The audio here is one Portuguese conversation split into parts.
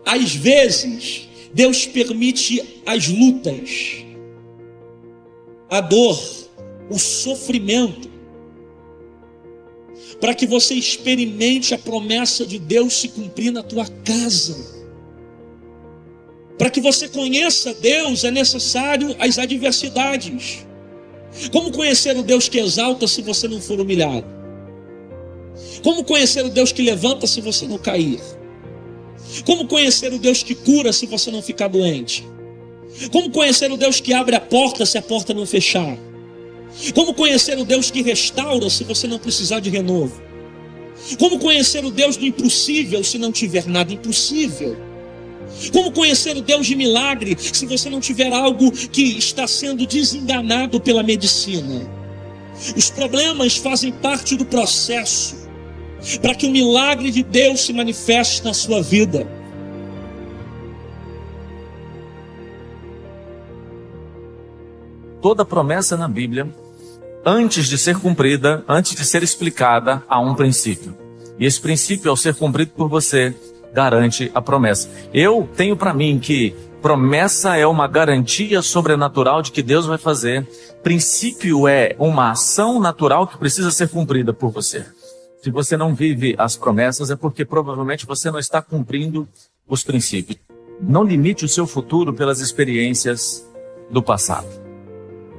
Às vezes, Deus permite as lutas, a dor, o sofrimento, para que você experimente a promessa de Deus se cumprir na tua casa. Para que você conheça Deus, é necessário as adversidades. Como conhecer o Deus que exalta se você não for humilhado? Como conhecer o Deus que levanta se você não cair? Como conhecer o Deus que cura se você não ficar doente? Como conhecer o Deus que abre a porta se a porta não fechar? Como conhecer o Deus que restaura se você não precisar de renovo? Como conhecer o Deus do impossível se não tiver nada impossível? Como conhecer o Deus de milagre se você não tiver algo que está sendo desenganado pela medicina? Os problemas fazem parte do processo para que o milagre de Deus se manifeste na sua vida. Toda promessa na Bíblia, antes de ser cumprida, antes de ser explicada, há um princípio. E esse princípio, ao ser cumprido por você, garante a promessa. Eu tenho para mim que promessa é uma garantia sobrenatural de que Deus vai fazer. Princípio é uma ação natural que precisa ser cumprida por você. Se você não vive as promessas, é porque provavelmente você não está cumprindo os princípios. Não limite o seu futuro pelas experiências do passado.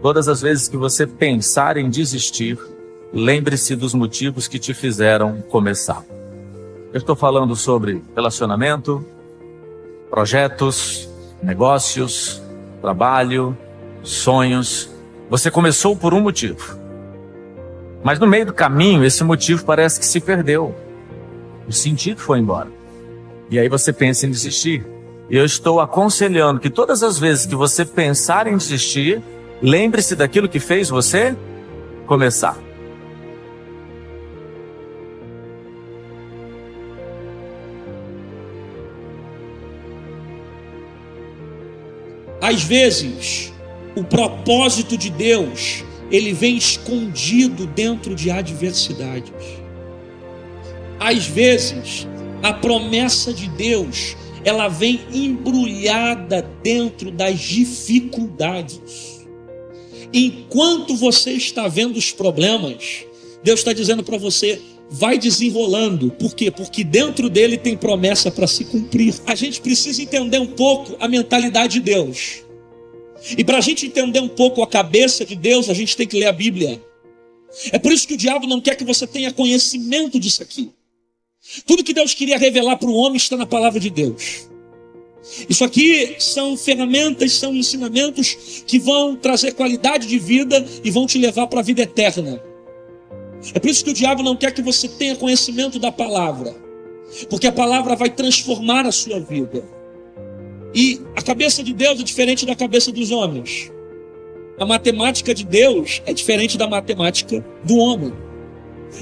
Todas as vezes que você pensar em desistir, lembre-se dos motivos que te fizeram começar. Eu estou falando sobre relacionamento, projetos, negócios, trabalho, sonhos. Você começou por um motivo. Mas no meio do caminho, esse motivo parece que se perdeu. O sentido foi embora. E aí você pensa em desistir. E eu estou aconselhando que todas as vezes que você pensar em desistir, lembre-se daquilo que fez você começar. Às vezes, o propósito de Deus, ele vem escondido dentro de adversidades. Às vezes, a promessa de Deus, ela vem embrulhada dentro das dificuldades. Enquanto você está vendo os problemas, Deus está dizendo para você, vai desenrolando. Por quê? Porque dentro dele tem promessa para se cumprir. A gente precisa entender um pouco a mentalidade de Deus. E para a gente entender um pouco a cabeça de Deus, a gente tem que ler a Bíblia. É por isso que o diabo não quer que você tenha conhecimento disso aqui. Tudo que Deus queria revelar para o homem está na palavra de Deus. Isso aqui são ferramentas, são ensinamentos que vão trazer qualidade de vida e vão te levar para a vida eterna. É por isso que o diabo não quer que você tenha conhecimento da palavra, porque a palavra vai transformar a sua vida. E a cabeça de Deus é diferente da cabeça dos homens. A matemática de Deus é diferente da matemática do homem.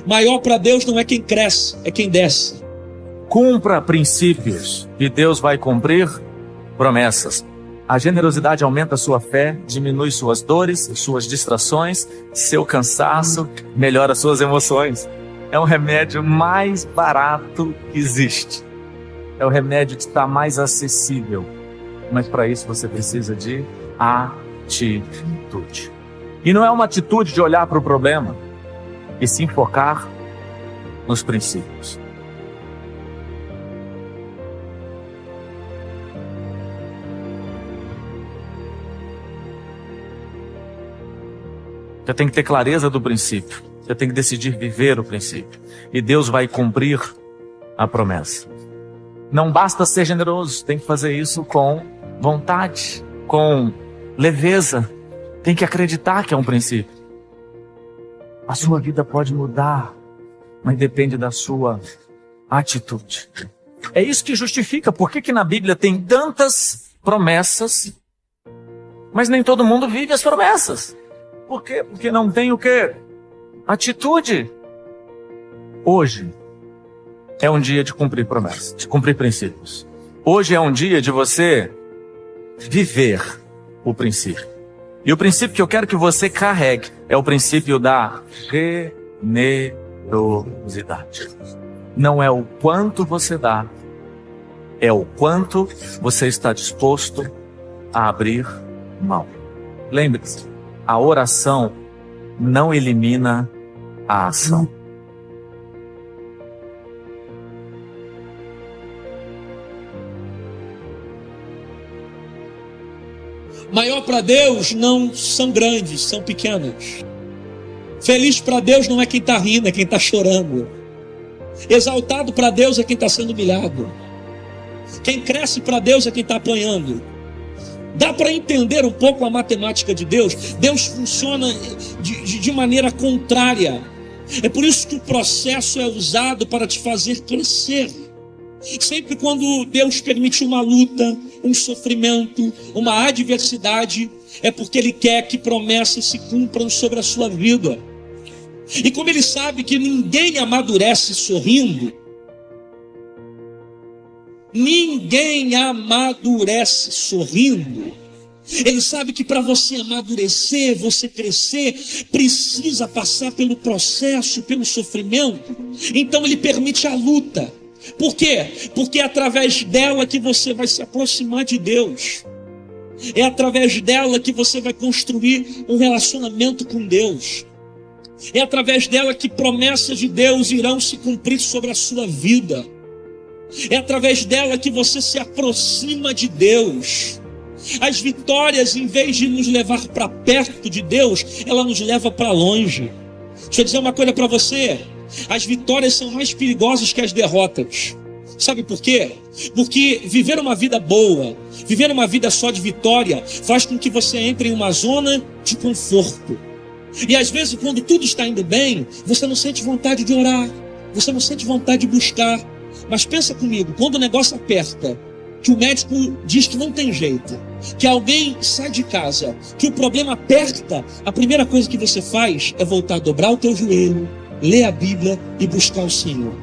Maior para Deus não é quem cresce, é quem desce. Cumpra princípios e Deus vai cumprir promessas. A generosidade aumenta a sua fé, diminui suas dores, suas distrações, seu cansaço, melhora suas emoções. É o remédio mais barato que existe. É o remédio que está mais acessível. Mas para isso você precisa de atitude. E não é uma atitude de olhar para o problema, e se focar nos princípios. Você tem que ter clareza do princípio. Você tem que decidir viver o princípio. E Deus vai cumprir a promessa. Não basta ser generoso, tem que fazer isso com vontade, com leveza. Tem que acreditar que é um princípio. A sua vida pode mudar, mas depende da sua atitude. É isso que justifica por que na Bíblia tem tantas promessas, mas nem todo mundo vive as promessas. Por quê? Porque não tem o quê? Atitude. Hoje é um dia de cumprir promessas, de cumprir princípios. Hoje é um dia de você viver o princípio. E o princípio que eu quero que você carregue é o princípio da generosidade. Não é o quanto você dá, é o quanto você está disposto a abrir mão. Lembre-se, a oração não elimina a ação. Maior para Deus não são grandes, são pequenos. Feliz para Deus não é quem está rindo, é quem está chorando. Exaltado para Deus é quem está sendo humilhado. Quem cresce para Deus é quem está apanhando. Dá para entender um pouco a matemática de Deus? Deus funciona de maneira contrária. É por isso que o processo é usado para te fazer crescer. Sempre quando Deus permite uma luta, um sofrimento, uma adversidade, é porque Ele quer que promessas se cumpram sobre a sua vida. E como Ele sabe que ninguém amadurece sorrindo, ninguém amadurece sorrindo, Ele sabe que para você amadurecer, você crescer, precisa passar pelo processo, pelo sofrimento. Então Ele permite a luta. Por quê? Porque é através dela que você vai se aproximar de Deus. É através dela que você vai construir um relacionamento com Deus. É através dela que promessas de Deus irão se cumprir sobre a sua vida. É através dela que você se aproxima de Deus. As vitórias, em vez de nos levar para perto de Deus, ela nos leva para longe. Deixa eu dizer uma coisa para você. As vitórias são mais perigosas que as derrotas. Sabe por quê? Porque viver uma vida boa, viver uma vida só de vitória, faz com que você entre em uma zona de conforto. E às vezes, quando tudo está indo bem, você não sente vontade de orar, você não sente vontade de buscar. Mas pensa comigo, quando o negócio aperta, que o médico diz que não tem jeito, que alguém sai de casa, que o problema aperta, a primeira coisa que você faz é voltar a dobrar o teu joelho, ler a Bíblia e buscar o Senhor.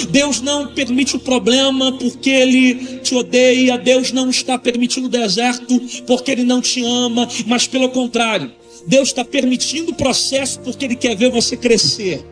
Deus não permite o problema porque Ele te odeia. Deus não está permitindo o deserto porque Ele não te ama, mas pelo contrário, Deus está permitindo o processo porque Ele quer ver você crescer.